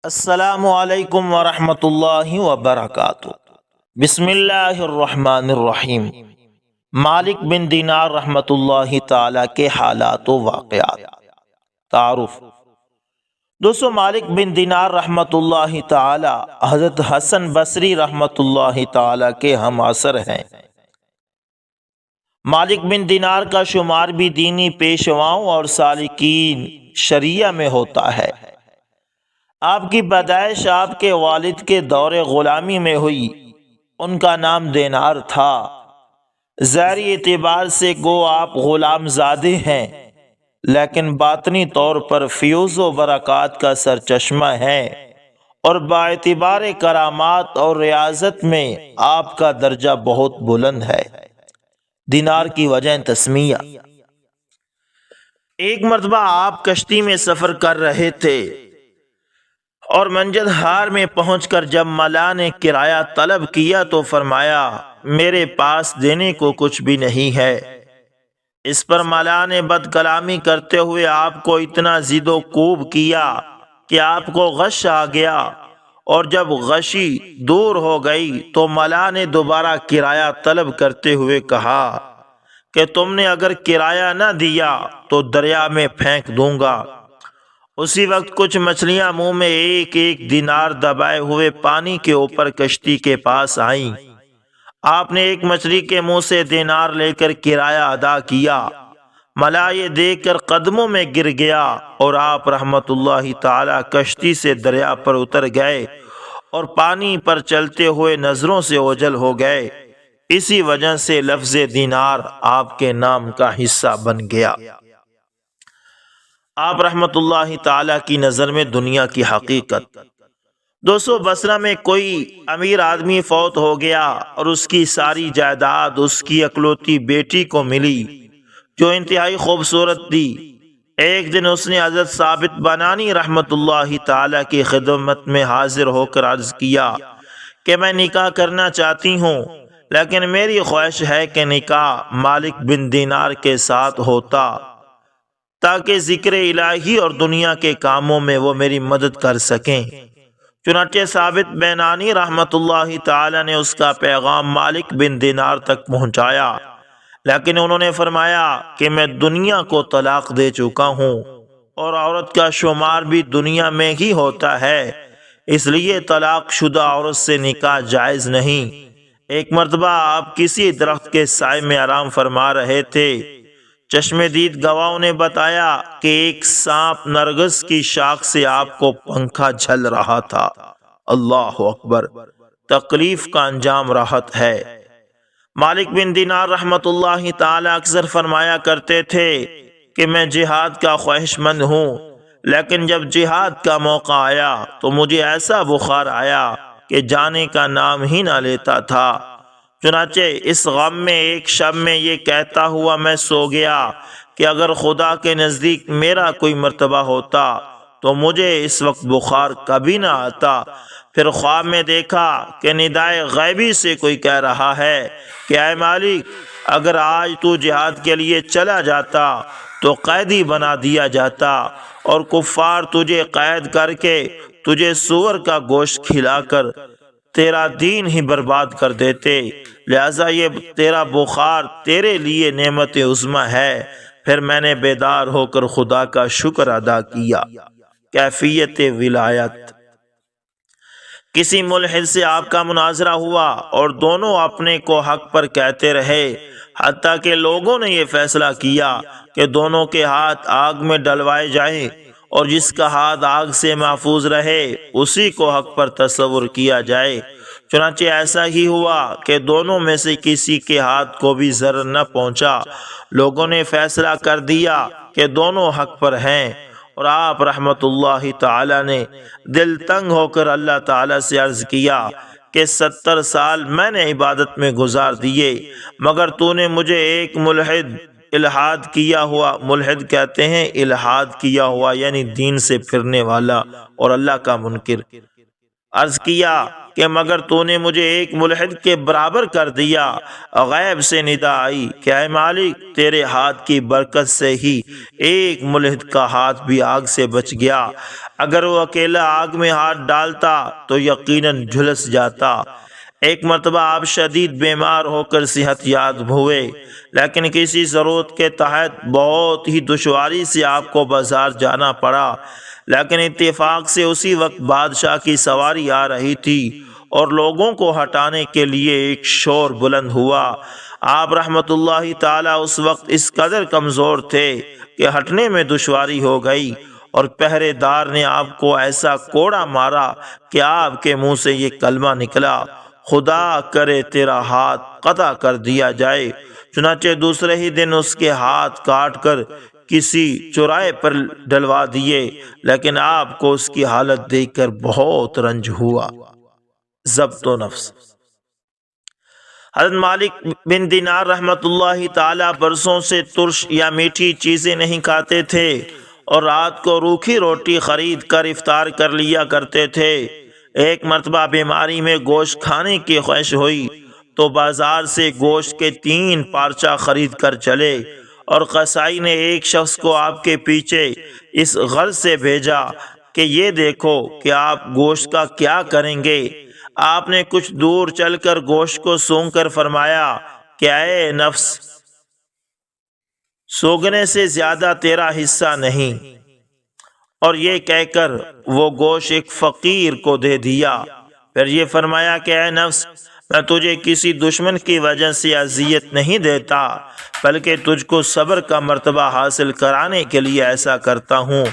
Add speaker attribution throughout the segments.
Speaker 1: السلام علیکم ورحمۃ اللہ وبرکاتہ۔ بسم اللہ الرحمن الرحیم۔ مالک بن دینار رحمۃ اللہ تعالی کے حالات و واقعات۔ تعارف۔ دوستو، مالک بن دینار رحمۃ اللہ تعالی حضرت حسن بصری رحمۃ اللہ تعالی کے ہم عصر ہیں۔ مالک بن دینار کا شمار بھی دینی پیشواؤں اور سالکین شریعہ میں ہوتا ہے۔ آپ کی پیدائش آپ کے والد کے دور غلامی میں ہوئی۔ ان کا نام دینار تھا۔ ظاہری اعتبار سے گو آپ غلام زادے ہیں، لیکن باطنی طور پر فیوز و برکات کا سرچشمہ ہیں، اور باعتبار کرامات اور ریاضت میں آپ کا درجہ بہت بلند ہے۔ دینار کی وجہ تسمیہ۔ ایک مرتبہ آپ کشتی میں سفر کر رہے تھے اور منزل ہار میں پہنچ کر جب ملا نے کرایہ طلب کیا تو فرمایا، میرے پاس دینے کو کچھ بھی نہیں ہے۔ اس پر ملا نے بد کلامی کرتے ہوئے آپ کو اتنا زد و کوب کیا کہ آپ کو غش آ گیا، اور جب غشی دور ہو گئی تو ملا نے دوبارہ کرایہ طلب کرتے ہوئے کہا کہ تم نے اگر کرایہ نہ دیا تو دریا میں پھینک دوں گا۔ اسی وقت کچھ مچھلیاں منہ میں ایک ایک دینار دبائے ہوئے پانی کے اوپر کشتی کے پاس آئیں۔ آپ نے ایک مچھلی کے منہ سے دینار لے کر کرایہ ادا کیا۔ ملا یہ دیکھ کر قدموں میں گر گیا، اور آپ رحمت اللہ تعالی کشتی سے دریا پر اتر گئے اور پانی پر چلتے ہوئے نظروں سے اوجھل ہو گئے۔ اسی وجہ سے لفظ دینار آپ کے نام کا حصہ بن گیا۔ آپ رحمت اللہ تعالی کی نظر میں دنیا کی حقیقت۔ دوستو، بصرہ میں کوئی امیر آدمی فوت ہو گیا اور اس کی ساری جائیداد اس کی اکلوتی بیٹی کو ملی، جو انتہائی خوبصورت تھی۔ ایک دن اس نے حضرت ثابت بنانی رحمت اللہ تعالی کی خدمت میں حاضر ہو کر عرض کیا کہ میں نکاح کرنا چاہتی ہوں، لیکن میری خواہش ہے کہ نکاح مالک بن دینار کے ساتھ ہوتا، تاکہ ذکر الہی اور دنیا کے کاموں میں وہ میری مدد کر سکیں۔ چنانچہ ثابت بنانی رحمت اللہ تعالی نے اس کا پیغام مالک بن دینار تک پہنچایا، لیکن انہوں نے فرمایا کہ میں دنیا کو طلاق دے چکا ہوں، اور عورت کا شمار بھی دنیا میں ہی ہوتا ہے، اس لیے طلاق شدہ عورت سے نکاح جائز نہیں۔ ایک مرتبہ آپ کسی درخت کے سائے میں آرام فرما رہے تھے۔ چشم دید گواہوں نے بتایا کہ ایک سانپ نرگس کی شاخ سے آپ کو پنکھا جھل رہا تھا۔ اللہ اکبر! تکلیف کا انجام راحت ہے۔ مالک بن دینار رحمت اللہ تعالی اکثر فرمایا کرتے تھے کہ میں جہاد کا خواہش مند ہوں، لیکن جب جہاد کا موقع آیا تو مجھے ایسا بخار آیا کہ جانے کا نام ہی نہ لیتا تھا۔ چنانچہ اس غم میں ایک شب میں یہ کہتا ہوا میں سو گیا کہ اگر خدا کے نزدیک میرا کوئی مرتبہ ہوتا تو مجھے اس وقت بخار کبھی نہ آتا۔ پھر خواب میں دیکھا کہ ندائے غیبی سے کوئی کہہ رہا ہے کہ اے مالک، اگر آج تو جہاد کے لیے چلا جاتا تو قیدی بنا دیا جاتا، اور کفار تجھے قید کر کے تجھے سور کا گوشت کھلا کر تیرا دین ہی برباد کر دیتے، لہذا یہ تیرا بخار تیرے لیے نعمت عظمی ہے۔ پھر میں نے بیدار ہو کر خدا کا شکر ادا کیا۔ کیفیت ولایت۔ کسی ملحد سے آپ کا مناظرہ ہوا اور دونوں اپنے کو حق پر کہتے رہے، حتیٰ کہ لوگوں نے یہ فیصلہ کیا کہ دونوں کے ہاتھ آگ میں ڈلوائے جائیں، اور جس کا ہاتھ آگ سے محفوظ رہے اسی کو حق پر تصور کیا جائے۔ چنانچہ ایسا ہی ہوا کہ دونوں میں سے کسی کے ہاتھ کو بھی ضرر نہ پہنچا۔ لوگوں نے فیصلہ کر دیا کہ دونوں حق پر ہیں، اور آپ رحمت اللہ تعالی نے دل تنگ ہو کر اللہ تعالی سے عرض کیا کہ 70 سال میں نے عبادت میں گزار دیے، مگر تو نے مجھے ایک الحاد کیا ہوا، ملحد کہتے ہیں الحاد کیا ہوا یعنی دین سے پھرنے والا اور اللہ کا منکر، عرض کیا کہ مگر تو نے مجھے ایک ملحد کے برابر کر دیا۔ غیب سے ندا آئی کہ اے مالک، تیرے ہاتھ کی برکت سے ہی ایک ملحد کا ہاتھ بھی آگ سے بچ گیا، اگر وہ اکیلا آگ میں ہاتھ ڈالتا تو یقیناً جھلس جاتا۔ ایک مرتبہ آپ شدید بیمار ہو کر صحت یاب ہوئے، لیکن کسی ضرورت کے تحت بہت ہی دشواری سے آپ کو بازار جانا پڑا، لیکن اتفاق سے اسی وقت بادشاہ کی سواری آ رہی تھی اور لوگوں کو ہٹانے کے لیے ایک شور بلند ہوا۔ آپ رحمت اللہ تعالی اس وقت اس قدر کمزور تھے کہ ہٹنے میں دشواری ہو گئی، اور پہرے دار نے آپ کو ایسا کوڑا مارا کہ آپ کے منہ سے یہ کلمہ نکلا، خدا کرے تیرا ہاتھ قطع کر دیا جائے۔ چنانچہ دوسرے ہی دن اس کے ہاتھ کاٹ کر کسی چوراہے پر ڈلوا دیے، لیکن آپ کو اس کی حالت دیکھ کر بہت رنج ہوا۔ ضبط و نفس۔ حضرت مالک بن دینار رحمت اللہ تعالی برسوں سے ترش یا میٹھی چیزیں نہیں کھاتے تھے اور رات کو روکھی روٹی خرید کر افطار کر لیا کرتے تھے۔ ایک مرتبہ بیماری میں گوشت کھانے کی خواہش ہوئی تو بازار سے گوشت کے 3 پارچہ خرید کر چلے، اور قصائی نے ایک شخص کو آپ کے پیچھے اس غرض سے بھیجا کہ یہ دیکھو کہ آپ گوشت کا کیا کریں گے۔ آپ نے کچھ دور چل کر گوشت کو سونگھ کر فرمایا کہ اے نفس، سونگھنے سے زیادہ تیرا حصہ نہیں، اور یہ کہہ کر وہ گوشت ایک فقیر کو دے دیا۔ پھر یہ فرمایا کہ اے نفس، میں تجھے کسی دشمن کی وجہ سے اذیت نہیں دیتا، بلکہ تجھ کو صبر کا مرتبہ حاصل کرانے کے لیے ایسا کرتا ہوں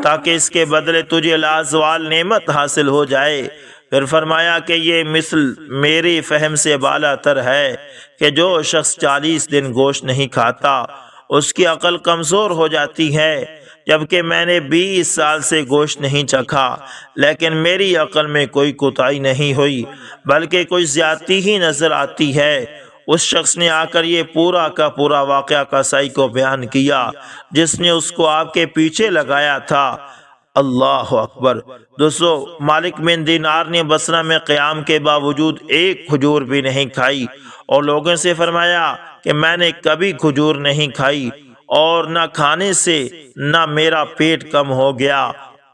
Speaker 1: تاکہ اس کے بدلے تجھے لازوال نعمت حاصل ہو جائے۔ پھر فرمایا کہ یہ مثل میری فہم سے بالا تر ہے کہ جو شخص 40 دن گوشت نہیں کھاتا اس کی عقل کمزور ہو جاتی ہے، جبکہ میں نے 20 سال سے گوشت نہیں چکھا لیکن میری عقل میں کوئی کوتاہی نہیں ہوئی بلکہ کوئی زیادتی ہی نظر آتی ہے۔ اس شخص نے آ کر یہ پورا کا پورا واقعہ قصائی کو بیان کیا جس نے اس کو آپ کے پیچھے لگایا تھا۔ اللہ اکبر۔ دوستو، مالک بن دینار نے بصرہ میں قیام کے باوجود ایک کھجور بھی نہیں کھائی اور لوگوں سے فرمایا کہ میں نے کبھی کھجور نہیں کھائی، اور نہ کھانے سے نہ میرا پیٹ کم ہو گیا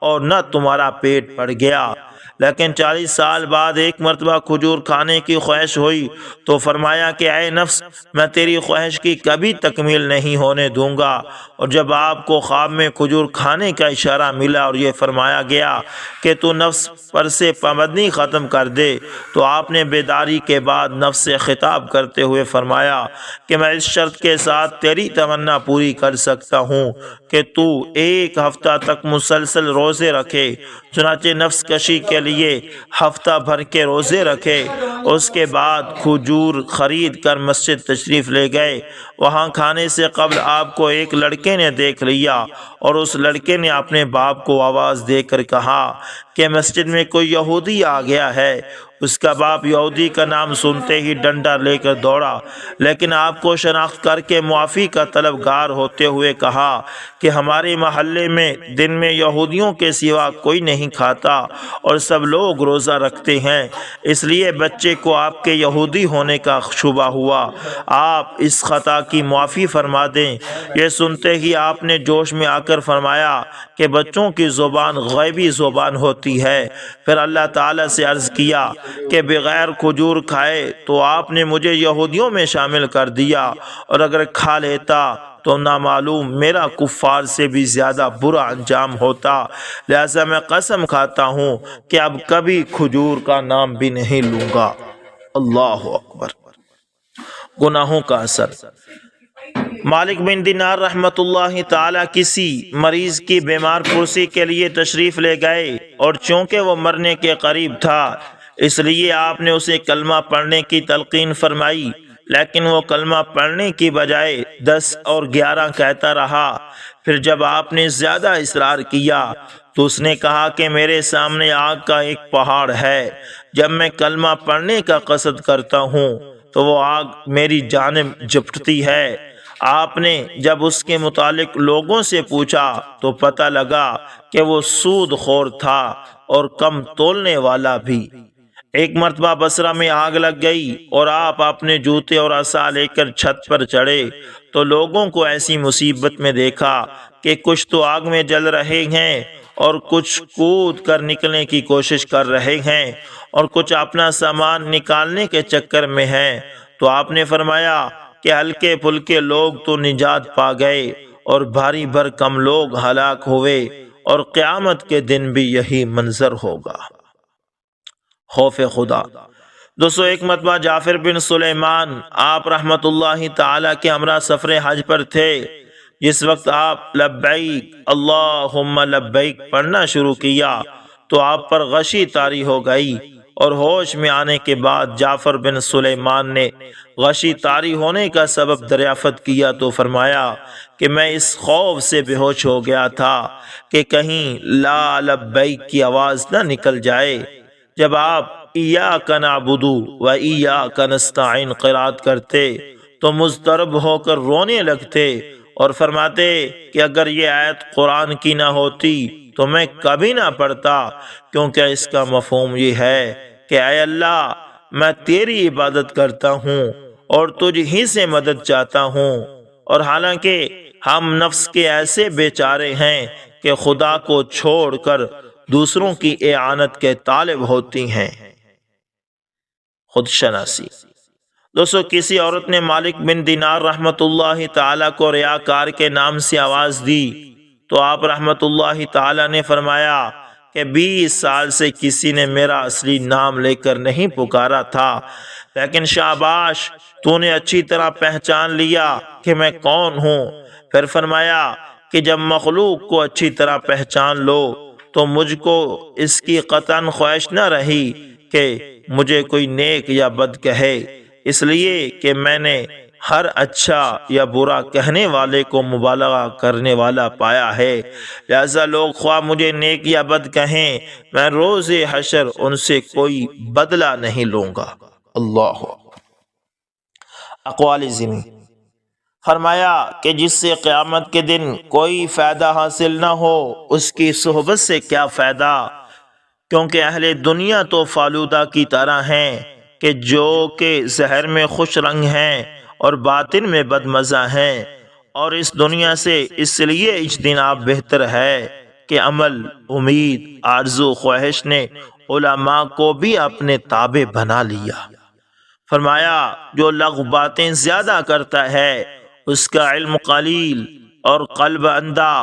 Speaker 1: اور نہ تمہارا پیٹ بڑھ گیا۔ لیکن 40 سال بعد ایک مرتبہ کھجور کھانے کی خواہش ہوئی تو فرمایا کہ اے نفس، میں تیری خواہش کی کبھی تکمیل نہیں ہونے دوں گا۔ اور جب آپ کو خواب میں کھجور کھانے کا اشارہ ملا اور یہ فرمایا گیا کہ تو نفس پر سے پابندی ختم کر دے، تو آپ نے بیداری کے بعد نفس سے خطاب کرتے ہوئے فرمایا کہ میں اس شرط کے ساتھ تیری تمنا پوری کر سکتا ہوں کہ تو 1 ہفتہ تک مسلسل روزے رکھے۔ چنانچہ نفس کشی کے لیے ہفتہ بھر کے روزے رکھے۔ اس کے بعد کھجور خرید کر مسجد تشریف لے گئے۔ وہاں کھانے سے قبل آپ کو ایک لڑکے نے دیکھ لیا اور اس لڑکے نے اپنے باپ کو آواز دے کر کہا کہ مسجد میں کوئی یہودی آ گیا ہے۔ اس کا باپ یہودی کا نام سنتے ہی ڈنڈا لے کر دوڑا، لیکن آپ کو شناخت کر کے معافی کا طلبگار ہوتے ہوئے کہا کہ ہمارے محلے میں دن میں یہودیوں کے سوا کوئی نہیں کھاتا اور سب لوگ روزہ رکھتے ہیں، اس لیے بچے کو آپ کے یہودی ہونے کا شبہ ہوا، آپ اس خطا کی معافی فرما دیں۔ یہ سنتے ہی آپ نے جوش میں آ کر فرمایا کہ بچوں کی زبان غیبی زبان ہوتی ہے۔ پھر اللہ تعالیٰ سے عرض کیا کہ بغیر کھجور کھائے تو آپ نے مجھے یہودیوں میں شامل کر دیا، اور اگر کھا لیتا تو نامعلوم میرا کفار سے بھی زیادہ برا انجام ہوتا، لہذا میں قسم کھاتا ہوں کہ اب کبھی کھجور کا نام بھی نہیں لوں گا۔ اللہ اکبر۔ گناہوں کا اثر۔ مالک بن دینار رحمت اللہ تعالی کسی مریض کی بیمار پرسی کے لیے تشریف لے گئے، اور چونکہ وہ مرنے کے قریب تھا اس لیے آپ نے اسے کلمہ پڑھنے کی تلقین فرمائی، لیکن وہ کلمہ پڑھنے کی بجائے 10 اور 11 کہتا رہا۔ پھر جب آپ نے زیادہ اصرار کیا تو اس نے کہا کہ میرے سامنے آگ کا ایک پہاڑ ہے، جب میں کلمہ پڑھنے کا قصد کرتا ہوں تو وہ آگ میری جانب جھپٹتی ہے۔ آپ نے جب اس کے متعلق لوگوں سے پوچھا تو پتہ لگا کہ وہ سود خور تھا اور کم تولنے والا بھی۔ ایک مرتبہ بصرہ میں آگ لگ گئی اور آپ اپنے جوتے اور عصا لے کر چھت پر چڑھے تو لوگوں کو ایسی مصیبت میں دیکھا کہ کچھ تو آگ میں جل رہے ہیں اور کچھ کود کر نکلنے کی کوشش کر رہے ہیں اور کچھ اپنا سامان نکالنے کے چکر میں ہیں۔ تو آپ نے فرمایا کہ ہلکے پھلکے لوگ تو نجات پا گئے اور بھاری بھرکم لوگ ہلاک ہوئے، اور قیامت کے دن بھی یہی منظر ہوگا۔ خوف خدا۔ دوستو، ایک مرتبہ جعفر بن سلیمان آپ رحمت اللہ تعالی کے ہمراہ سفر حج پر تھے۔ جس وقت آپ لبیک اللہم لبیک پڑھنا شروع کیا تو آپ پر غشی طاری ہو گئی، اور ہوش میں آنے کے بعد جعفر بن سلیمان نے غشی طاری ہونے کا سبب دریافت کیا تو فرمایا کہ میں اس خوف سے بے ہوش ہو گیا تھا کہ کہیں لا لبیک کی آواز نہ نکل جائے۔ جب آپ ایاک نعبد و ایاک نستعین قرات کرتے تو مضطرب ہو کر رونے لگتے اور فرماتے کہ اگر یہ آیت قرآن کی نہ ہوتی تو میں کبھی نہ پڑھتا، کیونکہ اس کا مفہوم یہ ہے کہ اے اللہ، میں تیری عبادت کرتا ہوں اور تجھ ہی سے مدد چاہتا ہوں، اور حالانکہ ہم نفس کے ایسے بیچارے ہیں کہ خدا کو چھوڑ کر دوسروں کی اعانت کے طالب ہوتی ہیں۔ خود شناسی۔ دوستو، کسی عورت نے مالک بن دینار رحمت اللہ تعالیٰ کو ریاکار کے نام سے آواز دی تو آپ رحمت اللہ تعالیٰ نے فرمایا کہ 20 سال سے کسی نے میرا اصلی نام لے کر نہیں پکارا تھا، لیکن شاباش، تو نے اچھی طرح پہچان لیا کہ میں کون ہوں۔ پھر فرمایا کہ جب مخلوق کو اچھی طرح پہچان لو تو مجھ کو اس کی قطعاً خواہش نہ رہی کہ مجھے کوئی نیک یا بد کہے، اس لیے کہ میں نے ہر اچھا یا برا کہنے والے کو مبالغہ کرنے والا پایا ہے، لہذا لوگ خواہ مجھے نیک یا بد کہیں، میں روز حشر ان سے کوئی بدلہ نہیں لوں گا۔ اللہ اقوال ذمی۔ فرمایا کہ جس سے قیامت کے دن کوئی فائدہ حاصل نہ ہو اس کی صحبت سے کیا فائدہ، کیونکہ اہل دنیا تو فالودہ کی طرح ہیں کہ جو کہ ظاہر میں خوش رنگ ہیں اور باطن میں بد مزہ ہیں، اور اس دنیا سے اس لیے اجتناب بہتر ہے کہ عمل، امید، آرزو، خواہش نے علماء کو بھی اپنے تابع بنا لیا۔ فرمایا جو لغو باتیں زیادہ کرتا ہے اس کا علم قلیل اور قلب اندھا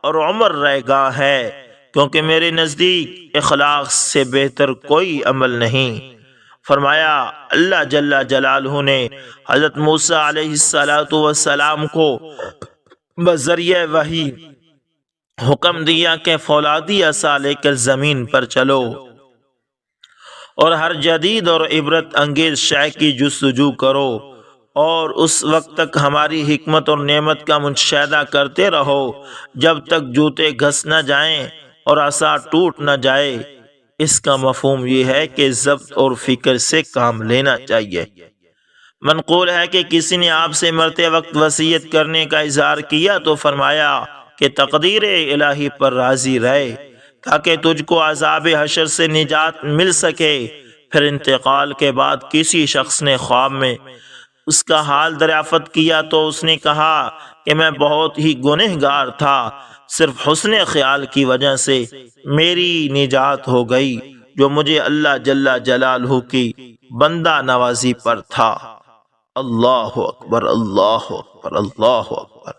Speaker 1: اور عمر رہگاں ہے، کیونکہ میرے نزدیک اخلاق سے بہتر کوئی عمل نہیں۔ فرمایا اللہ جل جلالہ نے حضرت موسیٰ علیہ السلام کو بذریعہ وحی حکم دیا کہ فولادی عصا لے کر زمین پر چلو اور ہر جدید اور عبرت انگیز شے کی جستجو کرو، اور اس وقت تک ہماری حکمت اور نعمت کا مشاہدہ کرتے رہو جب تک جوتے گھس نہ جائیں اور عصا ٹوٹ نہ جائے۔ اس کا مفہوم یہ ہے کہ ضبط اور فکر سے کام لینا چاہیے۔ منقول ہے کہ کسی نے آپ سے مرتے وقت وصیت کرنے کا اظہار کیا تو فرمایا کہ تقدیر الہی پر راضی رہے تاکہ تجھ کو عذاب حشر سے نجات مل سکے۔ پھر انتقال کے بعد کسی شخص نے خواب میں اس کا حال دریافت کیا تو اس نے کہا کہ میں بہت ہی گنہگار تھا، صرف حسن خیال کی وجہ سے میری نجات ہو گئی جو مجھے اللہ جل جلالہ کی بندہ نوازی پر تھا۔ اللہ اکبر، اللہ اکبر، اللہ اکبر۔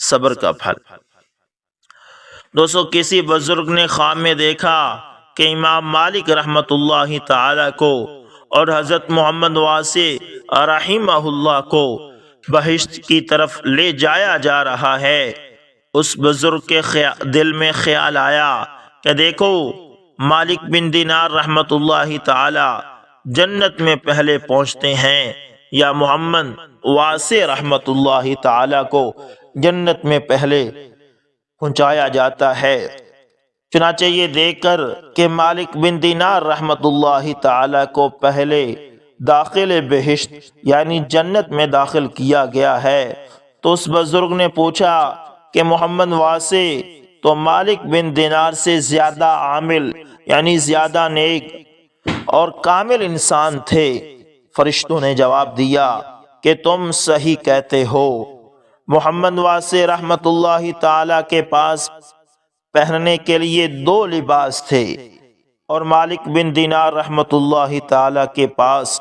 Speaker 1: صبر کا پھل۔ دوستو، کسی بزرگ نے خواب میں دیکھا کہ امام مالک رحمت اللہ تعالی کو اور حضرت محمد واسع رحمہ اللہ کو بہشت کی طرف لے جایا جا رہا ہے۔ اس بزرگ کے دل میں خیال آیا کہ دیکھو، مالک بن دینار رحمت اللہ تعالی جنت میں پہلے پہنچتے ہیں یا محمد واسع رحمت اللہ تعالی کو جنت میں پہلے پہنچایا جاتا ہے۔ چنانچہ یہ دیکھ کر کہ مالک بن دینار رحمت اللہ تعالی کو پہلے داخل بہشت یعنی جنت میں داخل کیا گیا ہے تو اس بزرگ نے پوچھا کہ محمد واسع تو مالک بن دینار سے زیادہ عامل یعنی زیادہ نیک اور کامل انسان تھے۔ فرشتوں نے جواب دیا کہ تم صحیح کہتے ہو۔ محمد واسع رحمت اللہ تعالی کے پاس پہننے کے لیے 2 لباس تھے اور مالک بن دینار رحمت اللہ تعالی کے پاس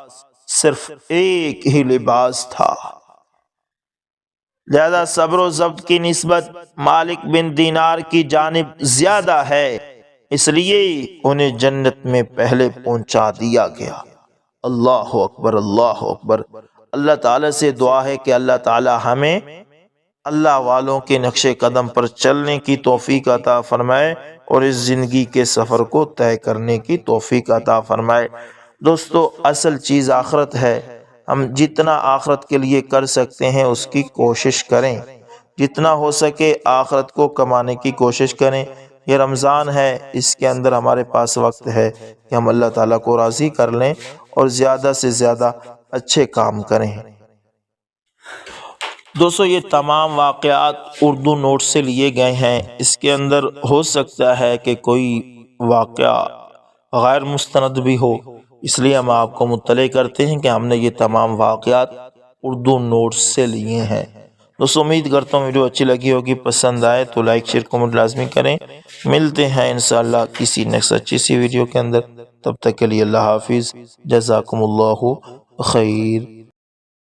Speaker 1: صرف ایک ہی لباس تھا۔ لہذا صبر و ضبط کی نسبت مالک بن دینار کی جانب زیادہ ہے، اس لیے انہیں جنت میں پہلے پہنچا دیا گیا۔ اللہ اکبر، اللہ اکبر۔ اللہ تعالیٰ سے دعا ہے کہ اللہ تعالیٰ ہمیں اللہ والوں کے نقش قدم پر چلنے کی توفیق عطا فرمائے اور اس زندگی کے سفر کو طے کرنے کی توفیق عطا فرمائے۔ دوستو، اصل چیز آخرت ہے۔ ہم جتنا آخرت کے لیے کر سکتے ہیں اس کی کوشش کریں، جتنا ہو سکے آخرت کو کمانے کی کوشش کریں۔ یہ رمضان ہے، اس کے اندر ہمارے پاس وقت ہے کہ ہم اللہ تعالیٰ کو راضی کر لیں اور زیادہ سے زیادہ اچھے کام کریں۔ دوستو، یہ تمام واقعات اردو نوٹ سے لیے گئے ہیں۔ اس کے اندر ہو سکتا ہے کہ کوئی واقعہ غیر مستند بھی ہو، اس لیے ہم آپ کو مطلع کرتے ہیں کہ ہم نے یہ تمام واقعات اردو نوٹ سے لیے ہیں۔ دوستو، امید کرتا ہوں ویڈیو اچھی لگی ہوگی، پسند آئے تو لائک شیئر کمنٹ لازمی کریں۔ ملتے ہیں انشاءاللہ کسی نیکسٹ اچھی سی ویڈیو کے اندر، تب تک کے لیے اللہ حافظ، جزاکم اللہ خیر۔